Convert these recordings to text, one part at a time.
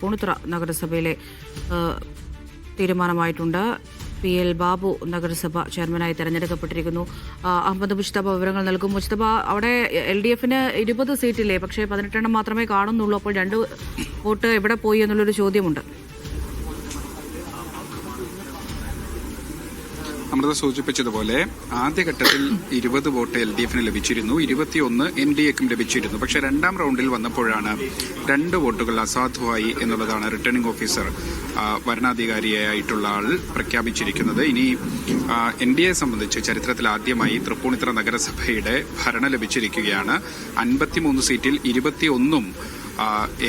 തൃപ്പൂണിത്തുറ നഗരസഭയിലെ തീരുമാനമായിട്ടുണ്ട്. PL ബാബു നഗരസഭ ചെയർമാനായി തെരഞ്ഞെടുക്കപ്പെട്ടിരിക്കുന്നു. അഹമ്മദ് മുജ്തബ വിവരങ്ങൾ നൽകും. മുജ്തബ, അവിടെ LDFന് 20 സീറ്റില്ലേ, പക്ഷേ 18 മാത്രമേ കാണുന്നുള്ളൂ. അപ്പോൾ 2 വോട്ട് എവിടെ പോയി എന്നുള്ളൊരു ചോദ്യമുണ്ട്. അമൃത സൂചിപ്പിച്ചതുപോലെ ആദ്യഘട്ടത്തിൽ 20 വോട്ട് LDFന് ലഭിച്ചിരുന്നു, 21 NDAക്കും ലഭിച്ചിരുന്നു. പക്ഷേ രണ്ടാം റൗണ്ടിൽ വന്നപ്പോഴാണ് 2 വോട്ടുകൾ അസാധുവായി എന്നുള്ളതാണ് റിട്ടേണിംഗ് ഓഫീസർ വരണാധികാരിയായിട്ടുള്ള ആൾ പ്രഖ്യാപിച്ചിരിക്കുന്നത്. ഇനി NDA സംബന്ധിച്ച് ചരിത്രത്തിൽ ആദ്യമായി തൃപ്പൂണിത്തുറ നഗരസഭയുടെ ഭരണം ലഭിച്ചിരിക്കുകയാണ്. 53 സീറ്റിൽ 21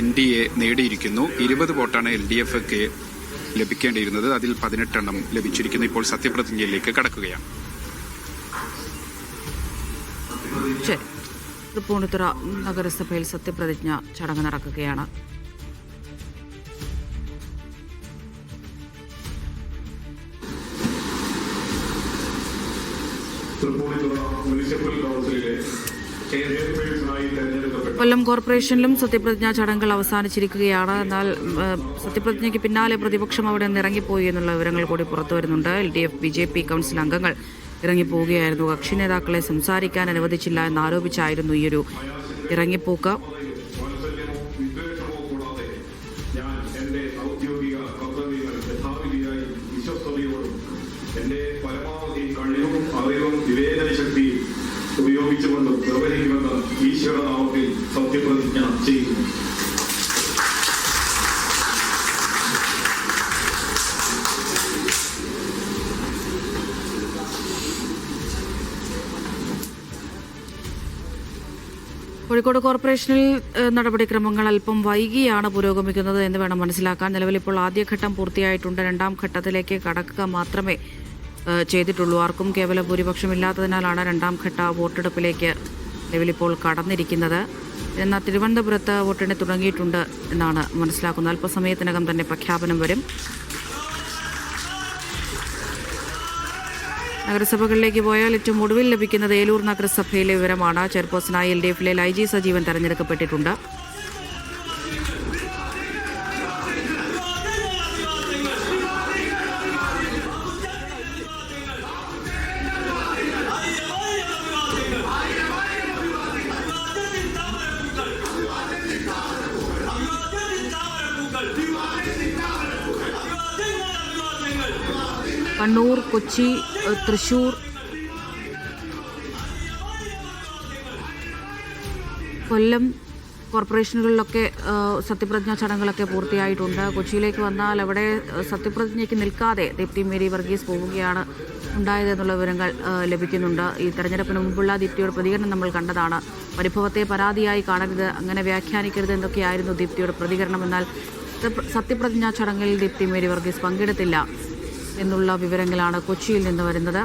NDA നേടിയിരിക്കുന്നു. 20 വോട്ടാണ് LDFക്ക് ലഭിക്കേണ്ടിയിരുന്നത്. അതിൽ 18 ലഭിച്ചിരിക്കുന്നു. ഇപ്പോൾ സത്യപ്രതിജ്ഞയിലേക്ക് കടക്കുകയാണ്. തൃപ്പൂണിത്തുറ നഗരസഭയിൽ സത്യപ്രതിജ്ഞ ചടങ്ങ് നടക്കുകയാണ്. കൊല്ലം കോർപ്പറേഷനിലും സത്യപ്രതിജ്ഞാ ചടങ്ങുകൾ അവസാനിച്ചിരിക്കുകയാണ്. എന്നാൽ സത്യപ്രതിജ്ഞയ്ക്ക് പിന്നാലെ പ്രതിപക്ഷം അവിടെ നിന്ന് ഇറങ്ങിപ്പോയി എന്നുള്ള വിവരങ്ങൾ കൂടി പുറത്തുവരുന്നുണ്ട്. LDF BJP കൗൺസിൽ അംഗങ്ങൾ ഇറങ്ങിപ്പോവുകയായിരുന്നു. കക്ഷി നേതാക്കളെ സംസാരിക്കാൻ അനുവദിച്ചില്ല എന്നാരോപിച്ചായിരുന്നു ഈയൊരു ഇറങ്ങിപ്പോക്ക്. ഉപയോഗിച്ചുകൊണ്ട് നിർവഹിക്കുമെന്ന് ഈശ്വരനാമത്തിൽ സത്യപ്രതിജ്ഞ ചെയ്യുന്നു. കോഴിക്കോട് കോർപ്പറേഷനിൽ നടപടിക്രമങ്ങൾ അല്പം വൈകിയാണ് പുരോഗമിക്കുന്നത് എന്ന് വേണം മനസ്സിലാക്കാൻ. നിലവിലിപ്പോൾ ആദ്യഘട്ടം പൂർത്തിയായിട്ടുണ്ട്. രണ്ടാം ഘട്ടത്തിലേക്ക് കടക്കുക മാത്രമേ ചെയ്തിട്ടുള്ളൂ. ആർക്കും കേവല ഭൂരിപക്ഷമില്ലാത്തതിനാലാണ് രണ്ടാം ഘട്ട വോട്ടെടുപ്പിലേക്ക് നിലവിലിപ്പോൾ കടന്നിരിക്കുന്നത്. എന്നാൽ തിരുവനന്തപുരത്ത് വോട്ടെണ്ണി തുടങ്ങിയിട്ടുണ്ട് എന്നാണ് മനസ്സിലാക്കുന്നത്. അല്പസമയത്തിനകം തന്നെ പ്രഖ്യാപനം വരും. നഗരസഭകളിലേക്ക് പോയാൽ ഏറ്റവും ഒടുവിൽ ലഭിക്കുന്നത് ഏലൂർ നഗരസഭയിലെ വിവരമാണ്. ചെയർപേഴ്സണായി LDFലെ ലൈജി സജീവൻ തെരഞ്ഞെടുക്കപ്പെട്ടിട്ടുണ്ട്. കണ്ണൂർ, കൊച്ചി, തൃശൂർ, കൊല്ലം കോർപ്പറേഷനുകളിലൊക്കെ സത്യപ്രതിജ്ഞാ ചടങ്ങുകളൊക്കെ പൂർത്തിയായിട്ടുണ്ട്. കൊച്ചിയിലേക്ക് വന്നാൽ അവിടെ സത്യപ്രതിജ്ഞയ്ക്ക് നിൽക്കാതെ ദീപ്തി മേരി വർഗീസ് പോവുകയാണ് ഉണ്ടായതെന്നുള്ള വിവരങ്ങൾ ലഭിക്കുന്നുണ്ട്. ഈ തെരഞ്ഞെടുപ്പിന് മുമ്പുള്ള ദീപ്തിയുടെ പ്രതികരണം നമ്മൾ കണ്ടതാണ്. പരിഭവത്തെ പരാതിയായി കാണരുത്, അങ്ങനെ വ്യാഖ്യാനിക്കരുത് എന്നൊക്കെയായിരുന്നു ദീപ്തിയുടെ പ്രതികരണം. എന്നാൽ സത്യപ്രതിജ്ഞാ ചടങ്ങിൽ ദീപ്തി മേരി വർഗീസ് പങ്കെടുത്തില്ല എന്നുള്ള വിവരങ്ങളാണ് കൊച്ചിയിൽ നിന്ന് വരുന്നത്.